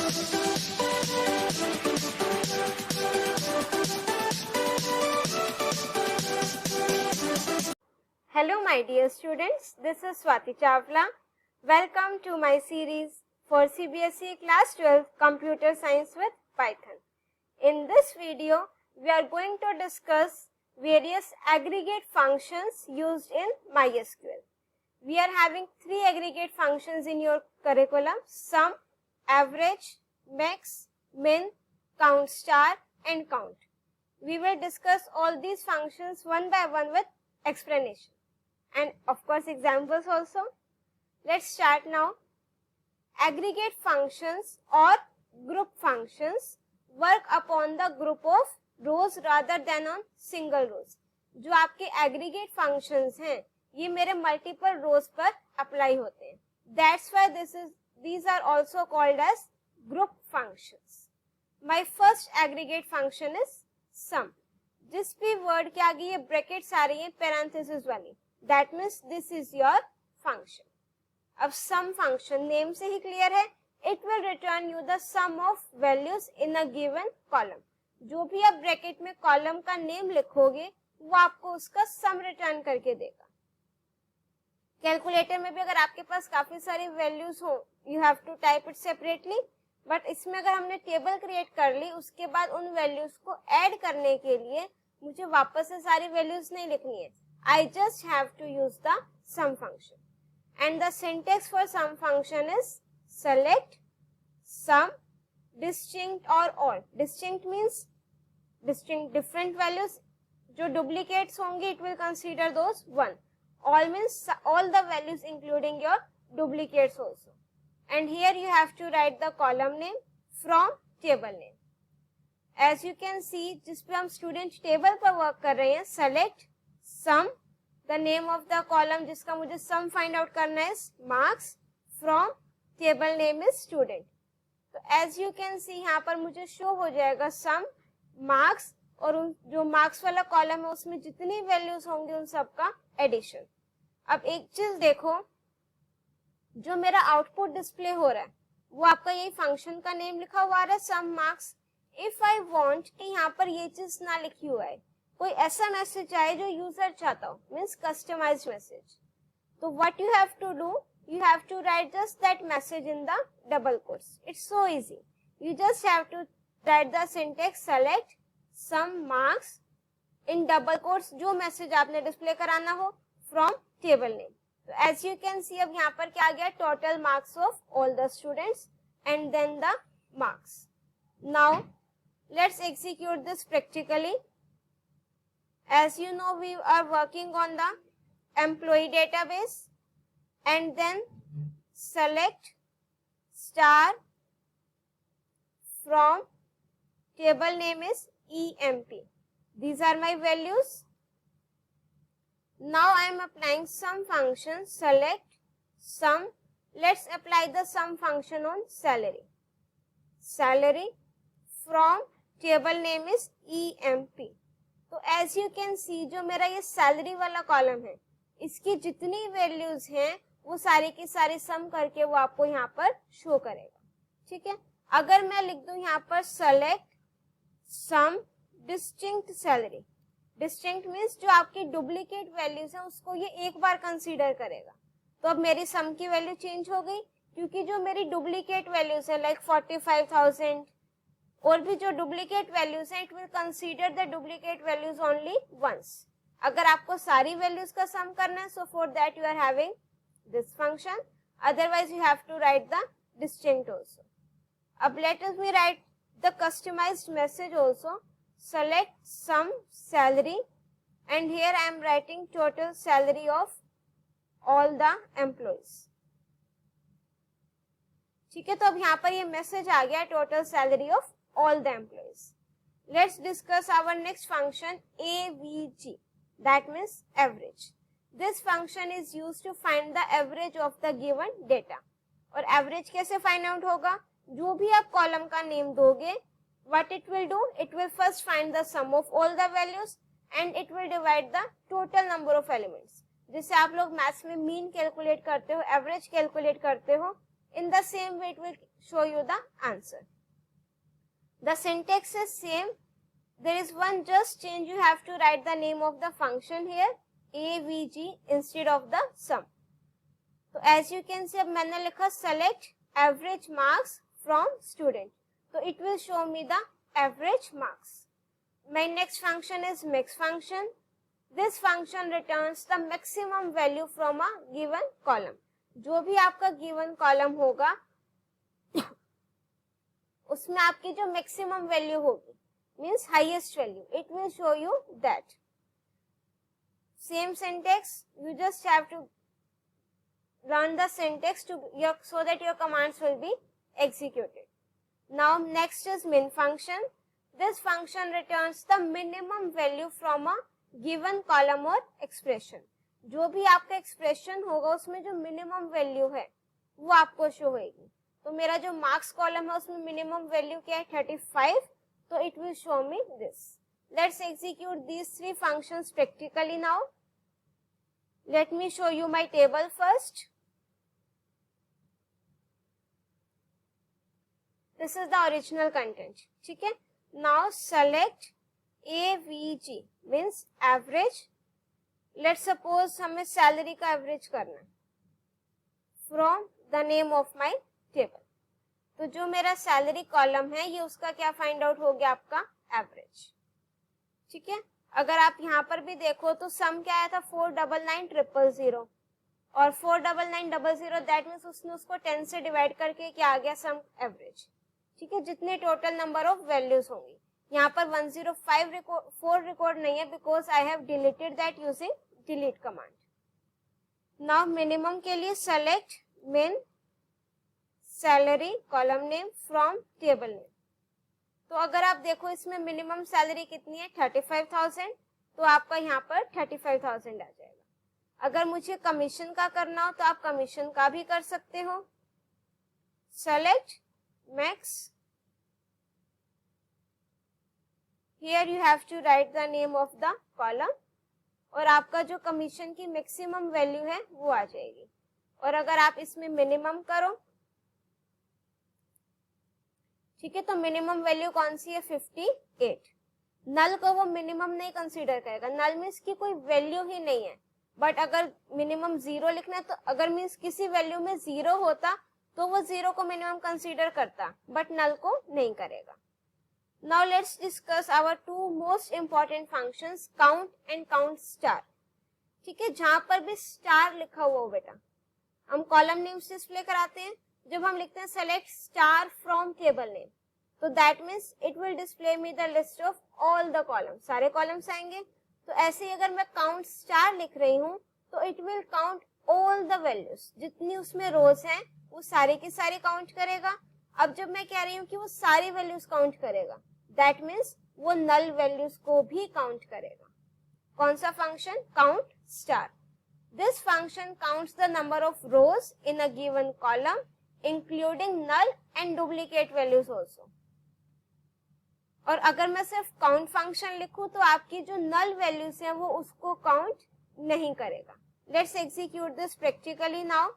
Hello my dear students, this is Swati Chawla. Welcome to my series for CBSE Class 12 Computer Science with Python. In this video, we are going to discuss various aggregate functions used in MySQL. We are having 3 aggregate functions in your curriculum: sum, average, max, min, count star and count. We will discuss all these functions one by one with explanation and of course examples also. Let's start now. Aggregate functions or group functions work upon the group of rows rather than on single rows. जो आपके aggregate functions हैं ये मेरे multiple rows पर apply होते हैं. That's why these are also called as group functions. My first aggregate function is sum. जिस भी word के आगे ये brackets आ रही हैं parenthesis वाली, that means this is your function. अब sum function name से ही clear है, it will return you the sum of values in a given column. जो भी आप ब्रैकेट में कॉलम का नेम लिखोगे वो आपको उसका सम रिटर्न करके देगा. कैलकुलेटर में भी अगर आपके पास काफी सारी वैल्यूज हो, you have to type it separately, but इसमें अगर हमने टेबल क्रिएट कर ली उसके बाद उन वैल्यूज को ऐड करने के लिए मुझे वापस से सारी वैल्यूज नहीं लिखनी है. I just have to use the sum function and the syntax for sum function is select sum distinct or all. Distinct means distinct different values. जो duplicates होंगे it will consider those one. All means all the values including your duplicates also. And here you have to write the column name from table name. As you can see जिस पे हम student table पर work कर रहे हैं, select sum, the name of the column जिसका मुझे sum find out करना है marks, from table name is student. तो as you can see यहाँ पर मुझे show हो जाएगा sum, मार्क्स और उन जो मार्क्स वाला कॉलम है उसमें जितनी वैल्यूज होंगी उन सब का एडिशन. अब एक चीज देखो, जो मेरा आउटपुट डिस्प्ले हो रहा है वो आपका यही फंक्शन का नेम लिखा हुआ आ रहा है sum marks. If I want कि यहाँ पर ये चीज ना लिखी हुआ है, कोई ऐसा मैसेज आए जो यूजर चाहता हो, मीन्स कस्टमाइज्ड मैसेज, तो what you have to do, you have to write just that message in the double quotes. It's so easy. You just have to write the syntax select some marks in double quotes जो message आपने display कराना हो from table name. So as you can see अब यहाँ पर क्या आ गया, total marks of all the students and then the marks. Now let's execute this practically. As you know we are working on the employee database and then select star from table name is EMP. These are my values. Now I am applying sum function select sum. Let's apply the sum function on salary. Salary from table name is EMP. तो as you can see जो मेरा ये salary वाला column है इसकी जितनी values हैं वो सारी की सारी सम करके वो आपको यहाँ पर शो करेगा. ठीक है, अगर मैं लिख दूं यहाँ पर select सम डिस्टिंक्ट सैलरी, डिस्टिंक्ट मीन्स जो आपकी डुप्लीकेट वैल्यूज है उसको ये एक बार कंसीडर करेगा. तो अब मेरी सम की वैल्यू चेंज हो गई क्योंकि जो मेरी डुप्लीकेट वैल्यूज है लाइक 45,000 और भी जो डुप्लीकेट वैल्यूज है it will consider the duplicate values only once. अगर आपको सारी वैल्यूज का सम करना है so for that you are having this function, otherwise you have to write the distinct also. अब let us me write the customized message also. Select sum salary and here I am writing total salary of all the employees. ठीक है, तो अब यहाँ पर ये message आ गया total salary of all the employees. Let's discuss our next function AVG, that means average. This function is used to find the average of the given data. और average कैसे find out होगा, जो भी आप column का name दोगे what it will do, it will first find the sum of all the values and it will divide the total number of elements. जैसे आप लोग मैथ्स में मीन कैलकुलेट करते हो, एवरेज कैलकुलेट करते हो, In the same way, it will show you the answer. The syntax is same. There is one just change. You have to write the name of the function here, avg instead of the sum. तो as you can see, अब मैंने लिखा select average marks from student. So it will show me the average marks. My next function is max function. This function returns the maximum value from a given column. जो भी आपका given column होगा उसमें आपकी जो maximum value होगी means highest value, it will show you that. Same syntax, you just have to learn the syntax so that your commands will be executed. Now next is min function. This function returns the minimum value from a given column or expression. जो भी आपका expression होगा उसमें जो minimum value है वो आपको show होगी. तो मेरा जो marks column है उसमें minimum value क्या है 35, तो it will show me this. Let's execute these three functions practically now. Let me show you my table first. This is the original content. ठीक है. Now select AVG means average. Let's suppose हमें salary का average करना है from the name of my table. तो जो मेरा salary column है ये उसका क्या find out हो गया आपका average. ठीक है. अगर आप यहाँ पर भी देखो तो sum क्या आया था 499,000 और 499,000 that means उसने उसको 10 से डिवाइड करके क्या आ गया sum average. ठीक है. जितने टोटल नंबर ऑफ वैल्यूज होंगी यहाँ पर 105 रिकॉर्ड नहीं है because I have deleted that using delete command. Now minimum के लिए select min salary column name from table name. तो अगर आप देखो इसमें मिनिमम सैलरी कितनी है 35,000, तो आपका यहाँ पर 35,000 आ जाएगा. अगर मुझे कमीशन का करना हो तो आप कमीशन का भी कर सकते हो. Select max. Here you have to write the name of the column और आपका जो कमीशन की मैक्सिमम वैल्यू है वो आ जाएगी. और अगर आप इसमें मिनिमम करो, ठीक है, तो मिनिमम वैल्यू कौन सी है 58. नल को वो मिनिमम नहीं कंसीडर करेगा. नल मीन्स की कोई वैल्यू ही नहीं है. बट अगर मिनिमम 0 लिखना है तो अगर मीन्स किसी वैल्यू में 0 होता तो वो 0 को मिनिमम कंसीडर करता बट नल को नहीं करेगा. Now let's discuss our two most important functions count and count star. ठीक है. जहां पर भी स्टार लिखा हुआ हो बेटा हम कॉलम नेम्स डिस्प्ले कराते हैं. जब हम लिखते हैं select star from table name तो that means it will display me the list of all the column. सारे कॉलम्स आएंगे. तो ऐसे ही अगर मैं काउंट स्टार लिख रही हूँ तो it will count all the values. जितनी उसमें रोज हैं वो सारी की सारी काउंट करेगा. अब जब मैं कह रही हूँ कि वो सारी वैल्यूज काउंट करेगा दैट मीन्स वो नल वैल्यूज को भी काउंट करेगा. कौन सा function? Count star. This function counts the number of rows in a given column including null and duplicate values also. और अगर मैं सिर्फ काउंट फंक्शन लिखूं तो आपकी जो नल वैल्यूज हैं वो उसको काउंट नहीं करेगा. Let's execute this practically now.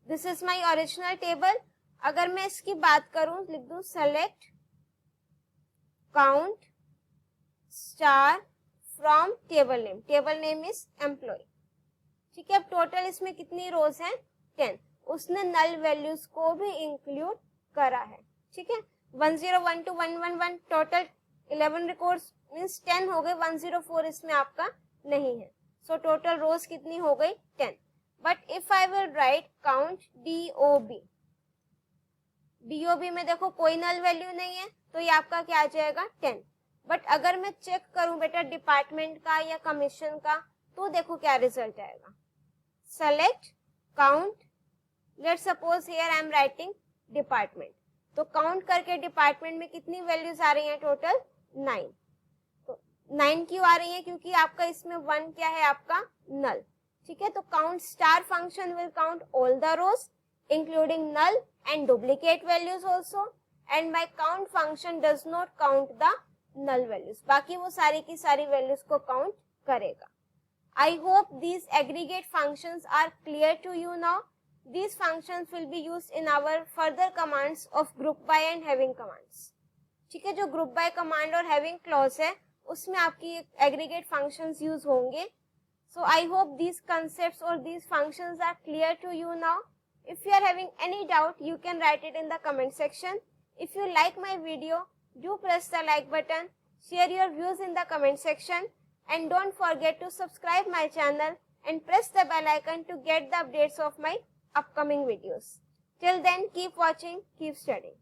This is my original table. अगर मैं इसकी बात करूं लिख दूं select count star from table name. Table name is employ. ठीक है. अब टोटल इसमें कितनी रोज हैं 10. उसने नल वैल्यूज को भी इंक्लूड करा है. ठीक है. 101 to 111 टोटल 11 रिकॉर्ड्स मींस 10 हो गए. 104 इसमें आपका नहीं है. सो टोटल रोज कितनी हो गई 10. But if I will write count DOB में देखो कोई नल वैल्यू नहीं है तो ये आपका क्या आ जाएगा 10. बट अगर मैं चेक करूं बेटा डिपार्टमेंट का या कमीशन का तो देखो क्या रिजल्ट आएगा. Select count. Let's suppose here I am writing department. तो काउंट करके डिपार्टमेंट में कितनी वैल्यूज आ रही हैं टोटल 9. तो 9 क्यों आ रही है? क्योंकि आपका इसमें 1 क्या है आपका नल. ठीक है. तो count star function will count all the rows including null and duplicate values also and my count function does not count the null values. बाकी वो सारी की सारी values को count करेगा. I hope these aggregate functions are clear to you now. These functions will be used in our further commands of group by and having commands. ठीक है, जो group by command और having clause है उसमें आपकी aggregate functions use होंगे. So I hope these concepts or these functions are clear to you now. If you are having any doubt, you can write it in the comment section. If you like my video, do press the like button, share your views in the comment section, and don't forget to subscribe my channel and press the bell icon to get the updates of my upcoming videos. Till then, keep watching, keep studying.